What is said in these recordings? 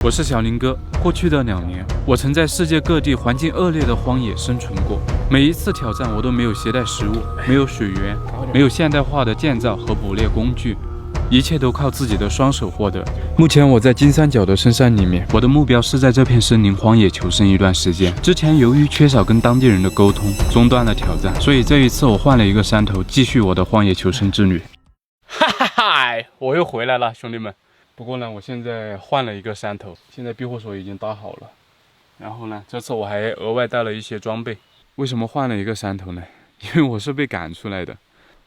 我是小林哥。过去的2年，我曾在世界各地环境恶劣的荒野生存过。每一次挑战，我都没有携带食物，没有水源，没有现代化的建造和捕猎工具，一切都靠自己的双手获得。目前我在金三角的深山里面，我的目标是在这片森林荒野求生一段时间。之前由于缺少跟当地人的沟通，中断了挑战，所以这一次我换了一个山头，继续我的荒野求生之旅。哈哈哈！我又回来了，兄弟们。不过呢，我现在换了一个山头，现在庇护所已经搭好了。然后呢，这次我还额外带了一些装备。为什么换了一个山头呢？因为我是被赶出来的。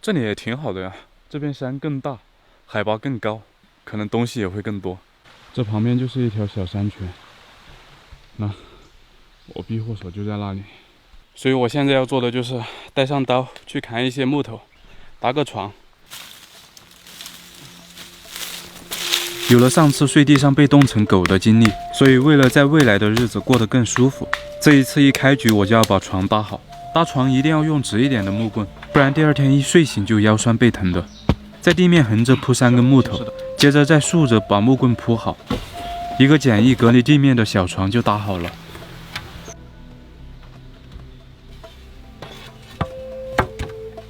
这里也挺好的呀，这边山更大，海拔更高，可能东西也会更多。这旁边就是一条小山泉，那我庇护所就在那里。所以我现在要做的就是带上刀去砍一些木头，搭个床。有了上次睡地上被冻成狗的经历，所以为了在未来的日子过得更舒服，这一次一开局我就要把床搭好。搭床一定要用直一点的木棍，不然第2天一睡醒就腰酸背疼的。在地面横着铺3根木头，接着再竖着把木棍铺好，一个简易隔离地面的小床就搭好了。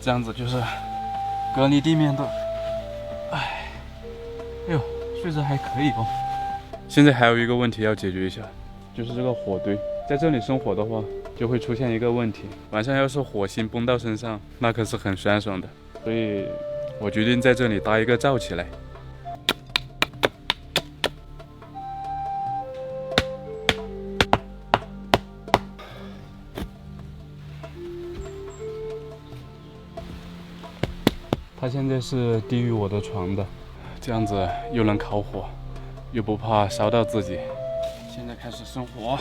这样子就是隔离地面的。哎呦，睡着还可以哦。现在还有一个问题要解决一下，就是这个火堆。在这里生火的话，就会出现一个问题，晚上要是火星崩到身上，那可是很酸爽的。所以我决定在这里搭一个罩起来。它现在是低于我的床的，这样子又能烤火，又不怕烧到自己。现在开始生火。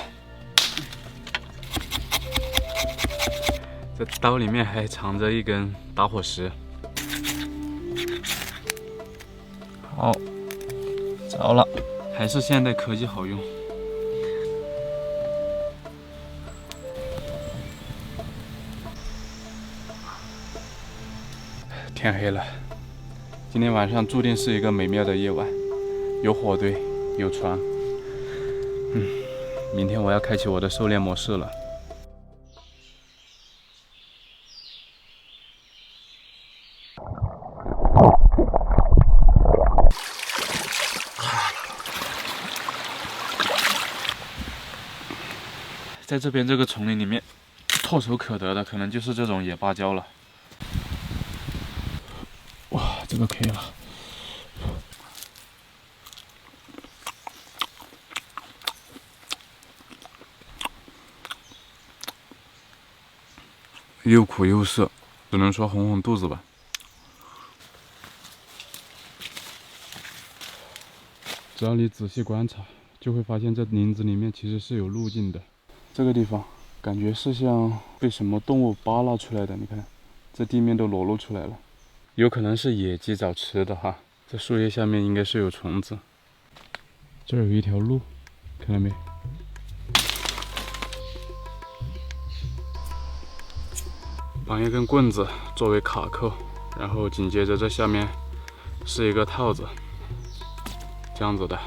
这刀里面还藏着一根打火石。好，着了，还是现代科技好用。天黑了，今天晚上注定是一个美妙的夜晚，有火堆，有床。明天我要开启我的狩猎模式了。在这边这个丛林里面，唾手可得的可能就是这种野芭蕉了。哇，这个可以了。又苦又涩，只能说哄哄肚子吧。只要你仔细观察，就会发现这林子里面其实是有路径的。这个地方感觉是像被什么动物扒拉出来的，你看，这地面都裸露出来了，有可能是野鸡找吃的哈。这树叶下面应该是有虫子。这儿有一条路，看到没？绑一根棍子作为卡扣，然后紧接着这下面是一个套子，这样子的。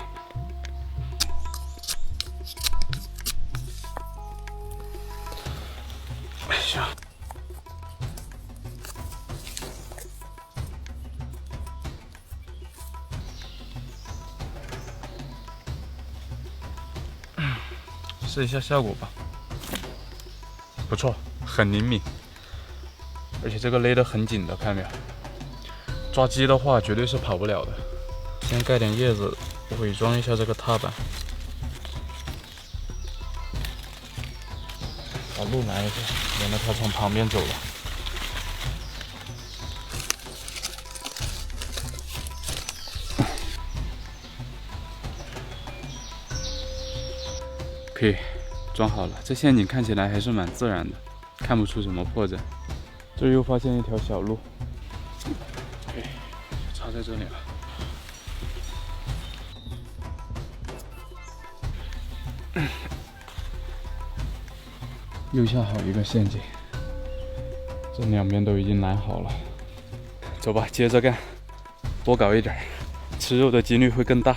哎呀！试一下效果吧。不错，很灵敏。而且这个勒得很紧的，看到没有？抓鸡的话绝对是跑不了的。先盖点叶子伪装一下这个踏板，把路拦一下，免得它从旁边走了。可以装好了，这陷阱看起来还是蛮自然的，看不出什么破绽。这又发现一条小路，对，插在这里了。又下好一个陷阱，这2边都已经拦好了。走吧，接着干，多搞一点，吃肉的几率会更大。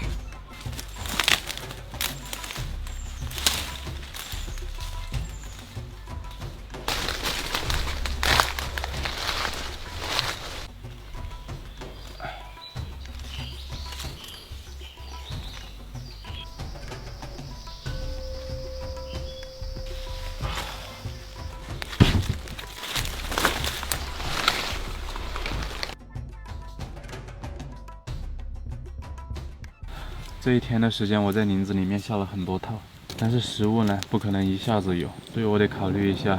这一天的时间，我在林子里面下了很多套，但是食物呢，不可能一下子有，所以我得考虑一下，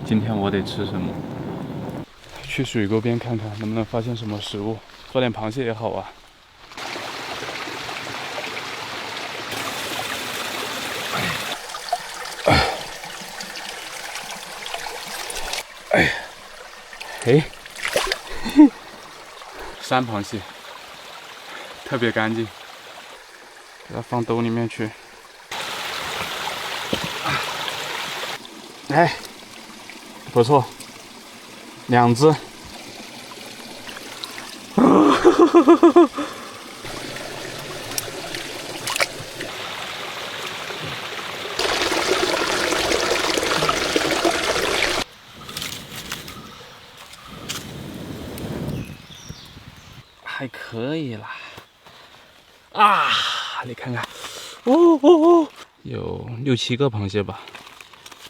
今天我得吃什么。去水沟边看看能不能发现什么食物，抓点螃蟹也好啊。哎，山螃蟹，特别干净，给它放兜里面去。哎，不错，2只。还可以啦，啊，你看看，有6、7个螃蟹吧，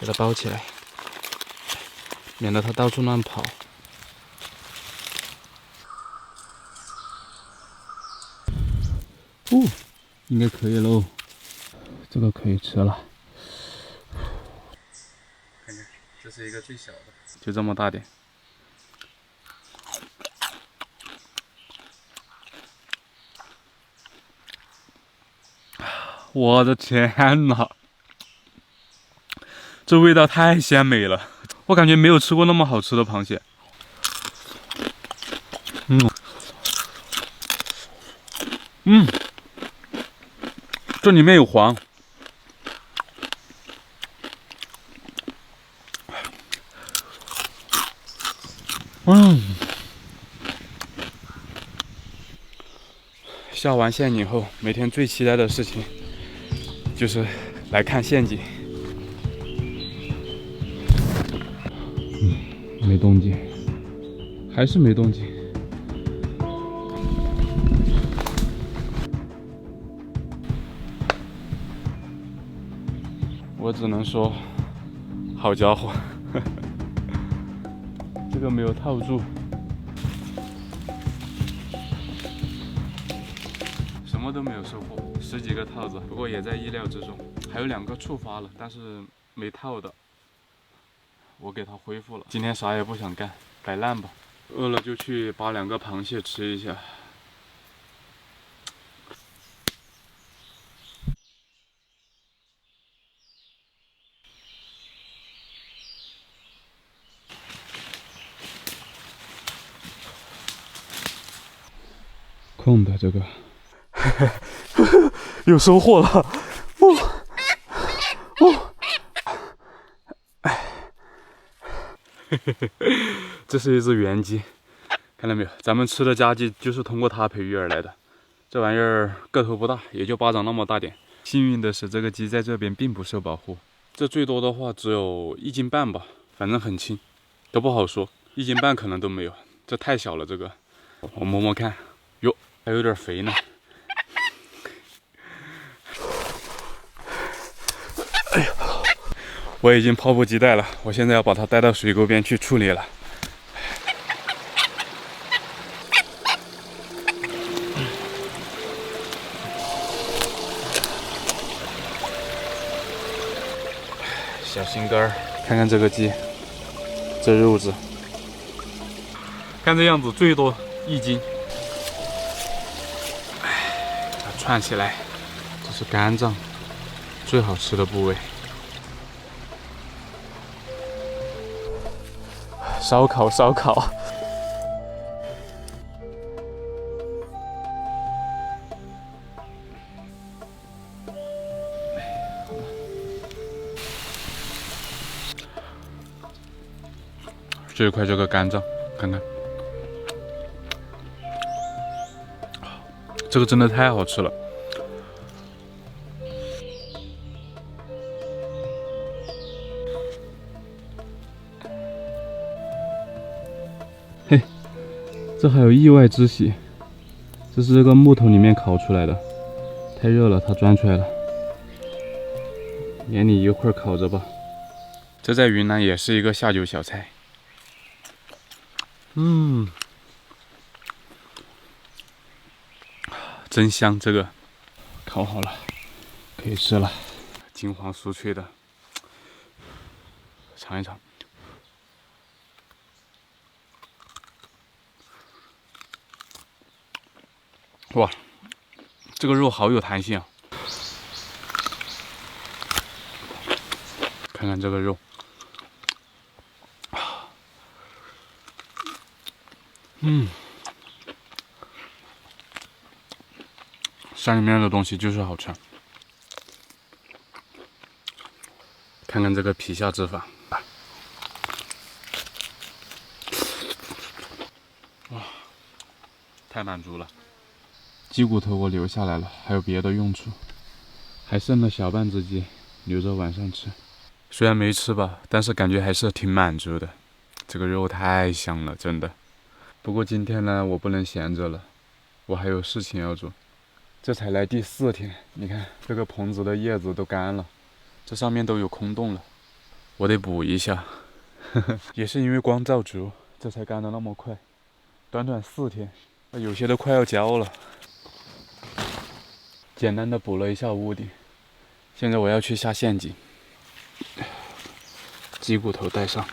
给它包起来，免得它到处乱跑。应该可以喽，这个可以吃了。看看，这是一个最小的，就这么大点。我的天哪，这味道太鲜美了！我感觉没有吃过那么好吃的螃蟹。这里面有黄。下完陷阱后，每天最期待的事情就是来看陷阱。没动静，还是没动静。我只能说，好家伙，这个没有套住。什么都没有收获，10几个套子，不过也在意料之中。还有2个触发了，但是没套的，我给它恢复了。今天啥也不想干，摆烂吧。饿了就去扒2个螃蟹吃一下。空的这个，有收获了，这是一只原鸡，看到没有？咱们吃的家鸡就是通过它培育而来的。这玩意儿个头不大，也就巴掌那么大点。幸运的是，这个鸡在这边并不受保护，这最多的话只有1斤半吧，反正很轻，都不好说，1斤半可能都没有，这太小了。这个我摸摸看，哟，还有点肥呢。哎呀，我已经迫不及待了，我现在要把它带到水沟边去处理了。小心肝儿，看看这个鸡，这肉质，看这样子最多1斤。哎，把它串起来，这是肝脏，最好吃的部位。烧烤，烧烤。这一块这个肝脏，看看，这个真的太好吃了。嘿，这还有意外之喜，这是这个木头里面烤出来的，太热了，它钻出来了。连你一会儿烤着吧。这在云南也是一个下酒小菜。真香，这个烤好了，可以吃了。金黄酥脆的，尝一尝。哇，这个肉好有弹性啊！看看这个肉，山里面的东西就是好吃。看看这个皮下脂肪，哇，太满足了。鸡骨头我留下来了，还有别的用处，还剩了小半只鸡，留着晚上吃。虽然没吃吧，但是感觉还是挺满足的。这个肉太香了，真的。不过今天呢，我不能闲着了，我还有事情要做。这才来第4天，你看这个棚子的叶子都干了，这上面都有空洞了，我得补一下。也是因为光照足，这才干得那么快，短短4天，有些都快要焦了。简单的补了一下屋顶，现在我要去下陷阱。鸡骨头带上。